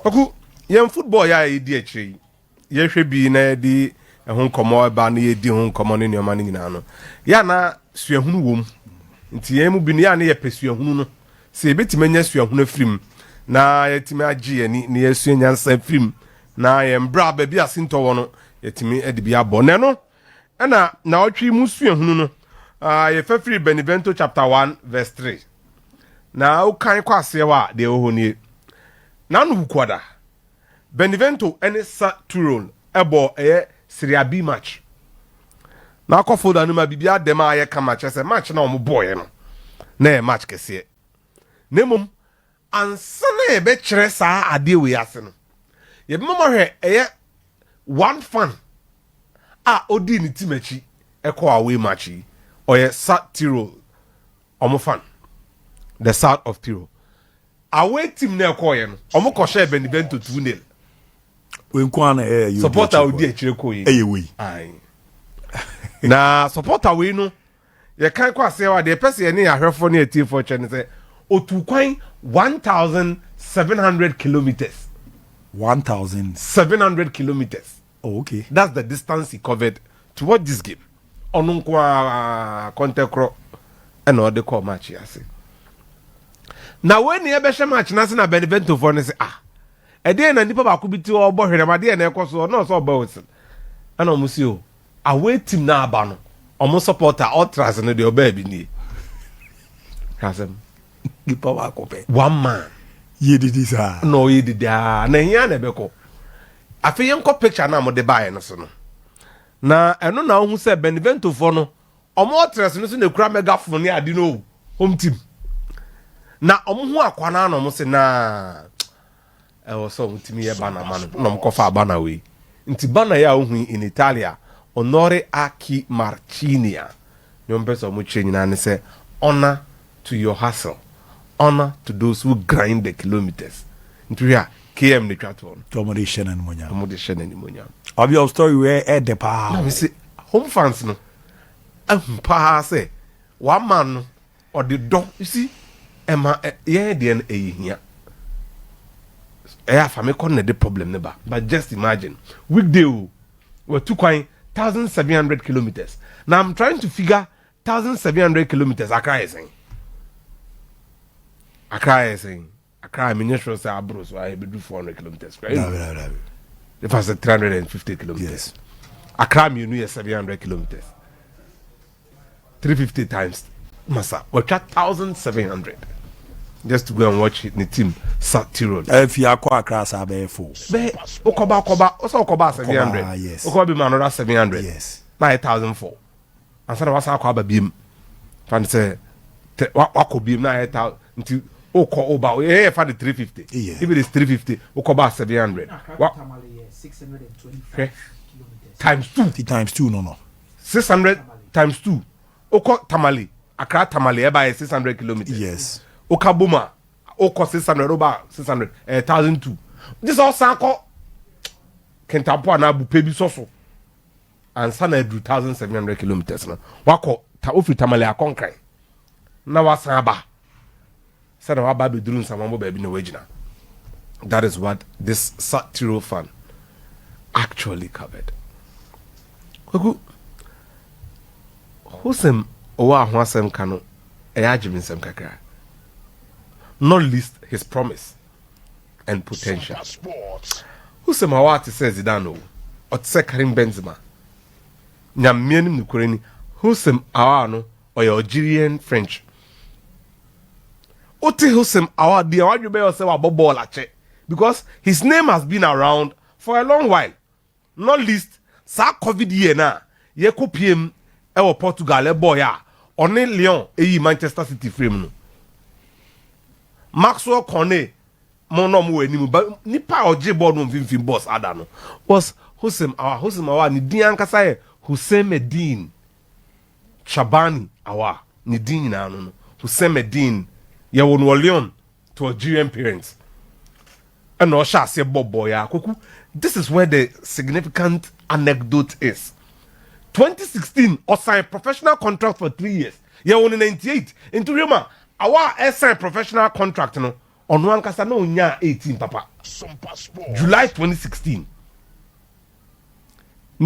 Oku yem football ya edi akiri ye hwe bi na di ho nkomo ba na ye di ho nkomo ne nyoma ne nyina no ya na suahunu wom nti yem bi ne ya na ye pesuahunu no se ebetime nya suahunu afrim na yetime agye ani ne yesu nyansa afrim na ye mbra ba bi asinto wo no yetime edi bi abo ne no na otwi mu suahunu no ye fafiri Benevento chapter 1 verse 3 na ukan kwase wa de ohoni na no kwada Benevento and Südtirol ebo Serie B match na akofo da no ma bibia dem aye ka match se match na omo boy no na match kese nemum ansa na e be kire saa ade we ase no ye be mo hwe one fan odi ni timachi ekọ away match yi Südtirol omo fan the south of Tyrol away team na ekọ ye no omo ko share Benevento 2-0 supporter odi akire ko yi ai na supporter we no ye kan kwase wa de pese ye ne ahwefo ne team for chen say otu kwan 1700 kilometers 1700 kilometers. Oh, okay, that's the distance he covered to watch this game onu kwa kontekro and all the call match ya say na when ye be match na say na Benevento for ne say ede na nipa ba ko biti obo hwere ma de na ekoso no so obo wis ana omo si o away team na aba no omo supporter ultras no de oba bi ni kasem nipa ba ko pe one man ye didi sa no ye didi na hia na be ko afi yen ko picture na mo de bae no so no na eno na hu se Benevento for no omo ultras no so na kura megaphone ni ade no home team na omo hu akwana na omo se na so mutimi ye bana man no mkofa bana we nti bana ya ohu in Italia onore aki marcinia nyombeso mu chenyina ne se honor to your hustle, honor to those who grind the kilometers nti ya KM ne twato tomode shene ni monya abi your story where the pa na we say home fans no pa say one man or the dog you see ema ye de en ehia family corner the problem never. But just imagine weekday we're 1,700 kilometers. Now I'm trying to figure 1,700 kilometers. Accra is saying I mean sure say abro so I do 400 kilometers. Right? No. If I said 350 kilometers. Yes. Accra you know 700 kilometers. 350 times massa. We're 1,700. Just to go and watch it, the team Südtirol. If you are quite crass, I be full. Be Okoba, also Okoba 700. Yes. Okoba be another 700. Yes. 9,004. And so was Okoba beam. Fan say, Wako beam 9,000 until Oko Oba. Yeah, for the 350. Yeah. If it is 350, Okoba 700. What? 625 kilometers. Times two, no. 600 times 2. Oko Tamale. Accra Tamale, about 600 kilometers. Yes. Okabuma, Oko 600, over 600, 1,002. This all Sanko Kentapo and Abu Pebi Soso. And Sana do 1,700 kilometers. Wako Taufi Tamale a Concre. Now Saba. Sana Wababi Drun Samambo Baby no Wagina. That is what this Südtirol fan actually covered. Houssem Aouar Houssem Kano Eyajimin Sem Kakra. Not least his promise and potential. Houssem Aouar says Zidane or tse Karim Benzema. Nyamienim nukureni Houssem Aouar no or Algerian French. Oti Houssem Aouar di awaju be yose wa bobo lache because his name has been around for a long while. Not least sa COVID year na ye ko PM e Portugal e boy ya one Lyon e Manchester City frame no. Maxwell Cornet mono mu enimu ba nipa oje board no mfimfim boss ada no was Houssem Aouar ni din ankasa ye Houssem Chabani Aouar ni din na no Houssem ye won Lyon to Algerian parents and no sha se boy ya koku. This is where the significant anecdote is. 2016 or signed professional contract for 3 years. Ye won in 98 into Roma Aouar signed professional contract no ono ankasa na onya 18 papa July 2016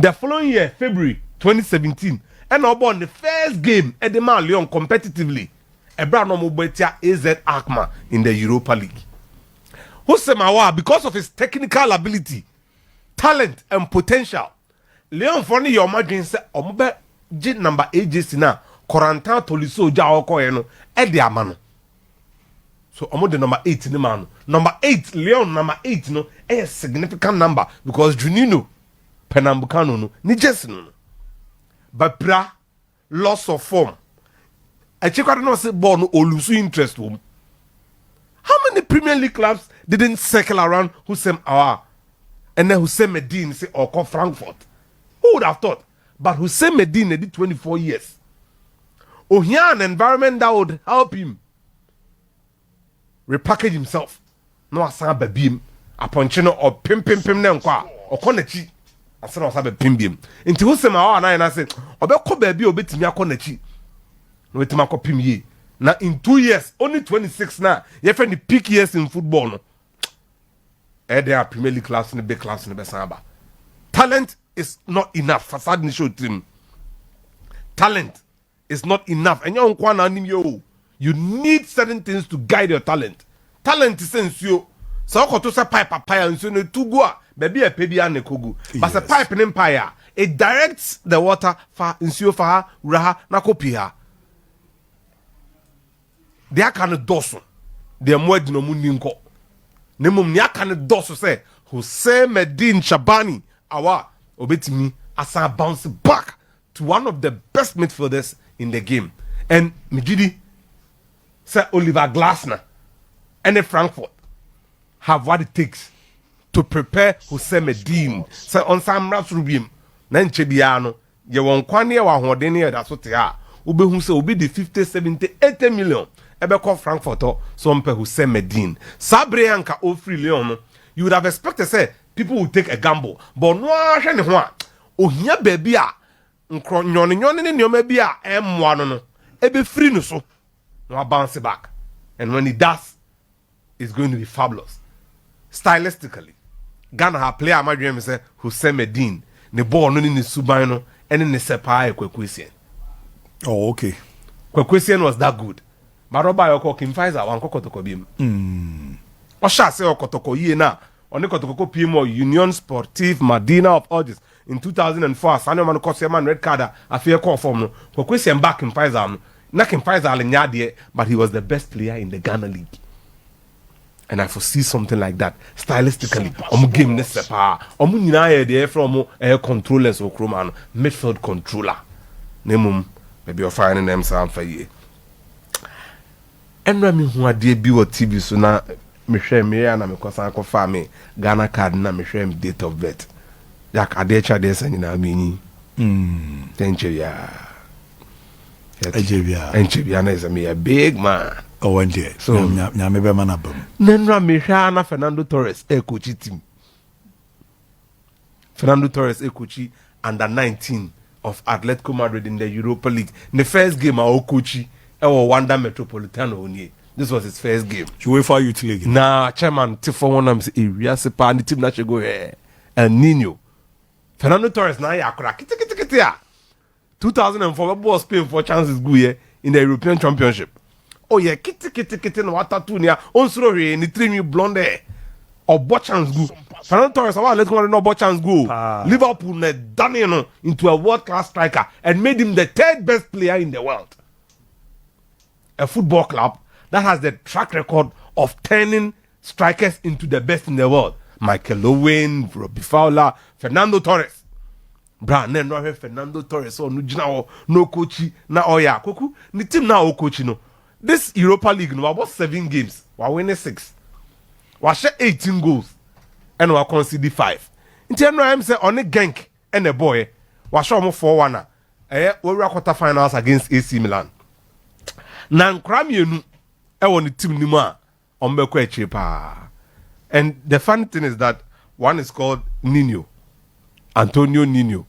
the following year February 2017 and on the first game at the Leon competitively Ebra no Mobetia AZ Alkmaar in the Europa League. Houssem Aouar, because of his technical ability, talent and potential, Leon Foni your margin say omobe J number AJC na Corentin Tolisso ja okoye no e de amano. So omo the number 8 ni man. Number 8 Leon number 8 no a significant number because Juninho Pernambucano no ni Jesse no. But pra loss of form. I check out no say ball no or lose interest home. How many Premier League clubs didn't circle around Houssem Aouar and then Houssem Medine say or call Frankfurt? Who would have thought? But Houssem Medine did 24 years. Oh, here an environment that would help him repackage himself. No asan baby him. Aponchino or pim nem kwa or konechi. Asan osabe pim bim. Into Houssem Aouar na say obeko baby obetimi akonechi. No wetima ko pim ye. Now in 2 years, only 26 now. You find the peak years in football. No? They are Premier League class in the big class in the Besamba. Talent is not enough. Facade ni show team. Talent is not enough. And you need certain things to guide your talent. Talent is sensual. So I to say pipe papaya and so no to go. Baby a baby and kogu. But a pipe in empire. It directs the water for insure for her, raha, nakopia. They are kind of dosso. They are more than a muninko. Nemum ya kind of dosso say, Houssem Medine Shabani, Aouar, obetimi, asa bounce back to one of the best midfielders in the game. And Mijidi, say Oliver Glasner, and the Frankfurt have what it takes to prepare Houssem Medine. Say on Sam Rasrubim, Nanchebiano, ye won kwane wa hodene that's what they are. Ube who say will be the 50, 70, 80 million. Ebeko Frankfurt so mpe Houssem Medine. Sabre anka Ofri Leon. You would have expected say people would take a gamble. But no ahwe ne ho a. Ohia baby a nkro nyone ne nyoma bi a emwa no no. Ebe free no so. No bounce back. And when he does, it's going to be fabulous. Stylistically, Ghana ha player my dream say Houssem Medine. Ne ball no ni suban no ene ne sepa Kwekwesien. Oh, okay. Kwekwesien was that good. Maroba yoko Kim Pfizer wan kokotoko bim. Osha se okotoko ye na. Oni kotoko PMO Union Sportive Medina of August in 2004. Sanu man kosi man red card afia call form no. Kwekwesien back Kim Pfizer no. Na Kim Pfizer alenyade but he was the best player in the Ghana League. And I foresee something like that stylistically. Omu game ne sepa. Omu nyina ye de from controllers okroma no. Midfield controller. Nemum maybe you're finding them some for ye. Enra mi hu ade bi wo TV so na me hwe me ya na me kosan ko fa me Ghana card na me hwe date of birth. Yak ade cha de san na me ni. Tenchebia. Enchebia na is me a big man. Oh, one day. So nya me be man abam. Nenra me hwe na Fernando Torres coach team. Fernando Torres coach under 19 of Atletico Madrid in the Europa League. The first game I coach Wanda Metropolitano only. This was his first game. UEFA Youth League. Nah, chairman Tifo one am say area sepa and the team that should go here. And Nino. Fernando Torres na ya akra kiti ya. 2004 we Spain for chances go here in the European Championship. Oh yeah, kiti no water two near onsro here ni 3 blonde hair. Or bo chance go. Fernando Torres let's go no bo chance go. Liverpool na done into a world class striker and made him the 3rd best player in the world. A football club that has the track record of turning strikers into the best in the world. Michael Owen, Robbie Fowler, Fernando Torres. Bra, no Fernando Torres or no coachy na oya. Koku, the team now coach no. This Europa League no about 7 games. We winning 6. We share 18 goals and we concede 5. Inti no am say on a gank and a boy. We show mo 4-1. We were quarter finals against AC Milan. Na nkra mienu won the team ni mu a ombekọ echi pa. And the funny thing is that one is called Nino. Antonio Nino.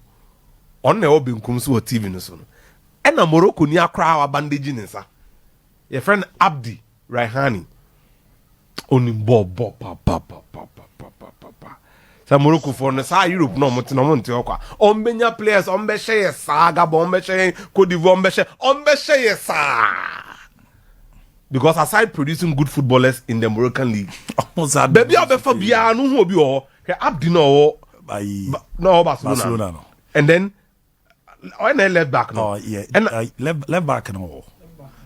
On na obi nkum so TV no so no. E na Morocco ni akra wa bandage ni nsa. Your friend Abdi Raihani. Only ball pa. Sa Morocco for no sa Europe no monte okwa. Ombenya players ombehye saga bombehye Cote d'Ivoire ombehye sa. Because aside producing good footballers in the Moroccan league, baby obefa bia no hu obi o. Abdi no Barcelona. No. And then when I left back no. Oh yeah. And left back no.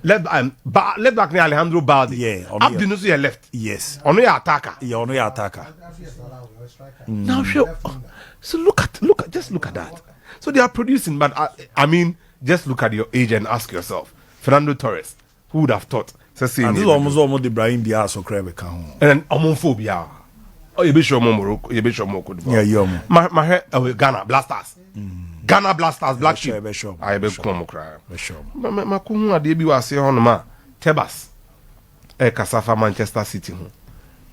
Left back ni Alejandro Balde. Yeah. Abdi no so left. Yes. Ono ya attacker. Yeah, ono ya attacker. Now sure. So look at that. So they are producing, but I mean, just look at your age and ask yourself, Fernando Torres, who would have thought? And this almost Ibrahim Diaz or Krebe Kahun. And then homophobia. Oh, you be sure Morocco, you be sure Morocco. Yeah, you. My Ghana Blasters. Ghana Blasters, Black Sheep. I be come cry. My kuhu ade bi wa se hono ma Tebas. Kasafa Manchester City ho.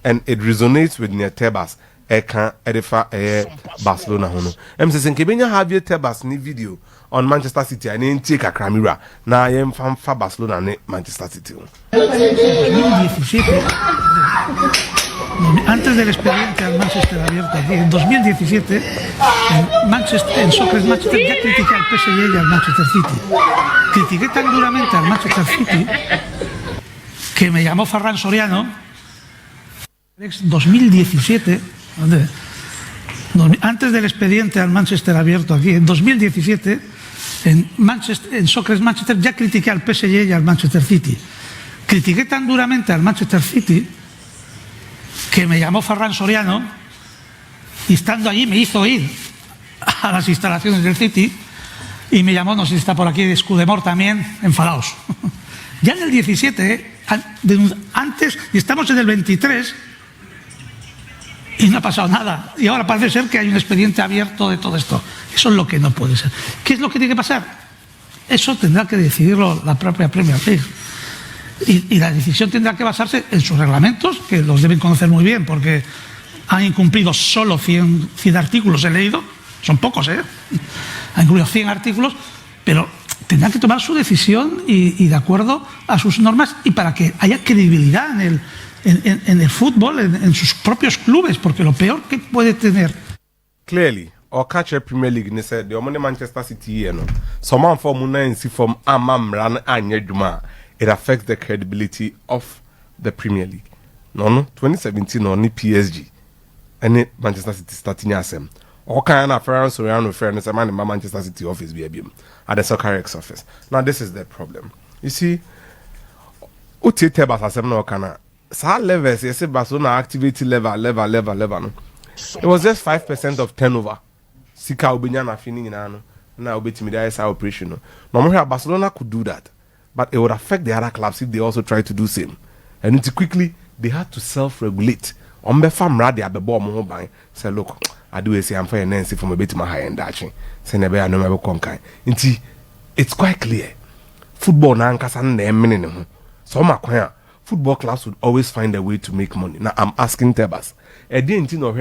And it resonates with near Tebas. Can edifa Barcelona hono. Say nkebenya have Tebas ni video on Manchester City and then take a camera. Na yem fa Barcelona ne Manchester City. 2017 antes del expediente al Manchester abierto aquí, en 2017 en Soccer Manchester ya critiqué al PSG y al Manchester City. Critiqué tan duramente al Manchester City que me llamó Ferran Soriano 2017 antes del expediente al Manchester abierto aquí, en 2017 en Soccer Manchester ya critiqué al PSG y al Manchester City. Critiqué tan duramente al Manchester City que me llamó Ferran Soriano y estando allí me hizo ir a las instalaciones del City y me llamó, no sé si está por aquí, de Scudemore también, enfadados. Ya en el 17, antes, y estamos en el 23 y no ha pasado nada. Y ahora parece ser que hay un expediente abierto de todo esto. Eso es lo que no puede ser. ¿Qué es lo que tiene que pasar? Eso tendrá que decidirlo la propia Premier League. Y la decisión tendrá que basarse en sus reglamentos, que los deben conocer muy bien, porque han incumplido solo 100 artículos, he leído, son pocos, Han incumplido 100 artículos, pero tendrán que tomar su decisión y de acuerdo a sus normas y para que haya credibilidad en el fútbol, en sus propios clubes, porque lo peor que puede tener. Clearly, or catch a Premier League, they said, the money Manchester City, someone from Munansi from Amam Ran it affects the credibility of the Premier League. No, 2017 only PSG. And Manchester City starting asem. All kind of fairness around fairness man in my Manchester City office BBM at the Soccer X office. Now this is the problem. You see, Uti Tebas asem no kana. Sa levels, you see Barcelona activity level. No? It was just 5% of turnover. Sika Ubinyana fini no. Now Ubetimida is operation. No Barcelona could do that. But it would affect the other clubs if they also try to do same. And quickly, they had to self-regulate. Say, look, I do say I'm for an NC from a bit my high end action. Say, never I know my conquer. It's quite clear. Football now can so football clubs would always find a way to make money. Now I'm asking Tebas. I didn't know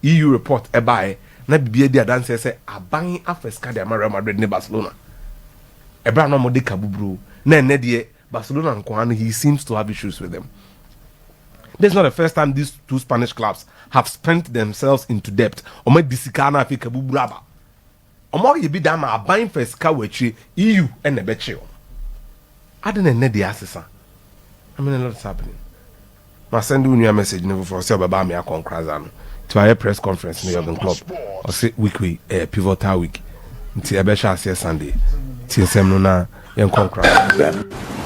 EU report buy. Na bibi dia dance say aban afeska de Real Madrid ne Barcelona. Ebra no mo de kabubru na de Barcelona and he seems to have issues with them. This is not the first time these two Spanish clubs have spent themselves into debt. Omo disikana afi kabubru aba. Omo ye bi da ma aban feska wachi EU and ebeche. Adene ne de asesa. I mean a lot is happening. Ma send you a message never for say baba me akonkrazano to a press conference in the Urban Club or say weekly pivotal week until ebesha say Sunday. First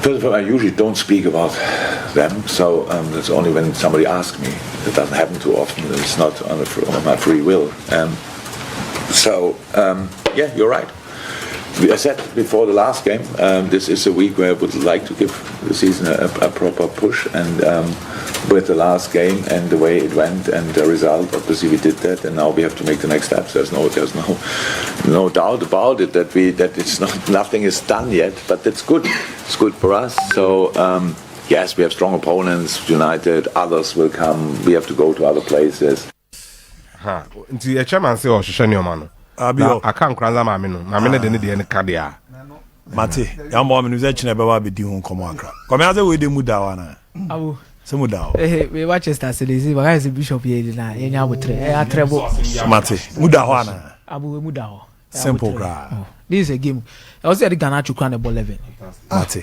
of all, I usually don't speak about them, so that's only when somebody asks me. It doesn't happen too often. It's not on my free will. Yeah, you're right. I said before the last game, this is a week where I would like to give the season a proper push, and with the last game and the way it went and the result, obviously we did that, and now we have to make the next steps. There's no doubt about it that it's nothing is done yet, but that's good. It's good for us. So yes, we have strong opponents, United, others will come. We have to go to other places. Nti e chairman say o hwehwe ne omano. Abio aka nkranza maame no. Maame ne de ne de ne kadea. Mate, ya mo amenu ze chine baba be di hu nkomo akra. Kome aze we de mu da wa na. Awo Some down. We watch City. But guys, Bishop here na yenya wotre. Treble. Mate. Muda wana. Abu muda ho. Simple guy. This is a game. I was at the Ghana to crown the ball 11. Mate.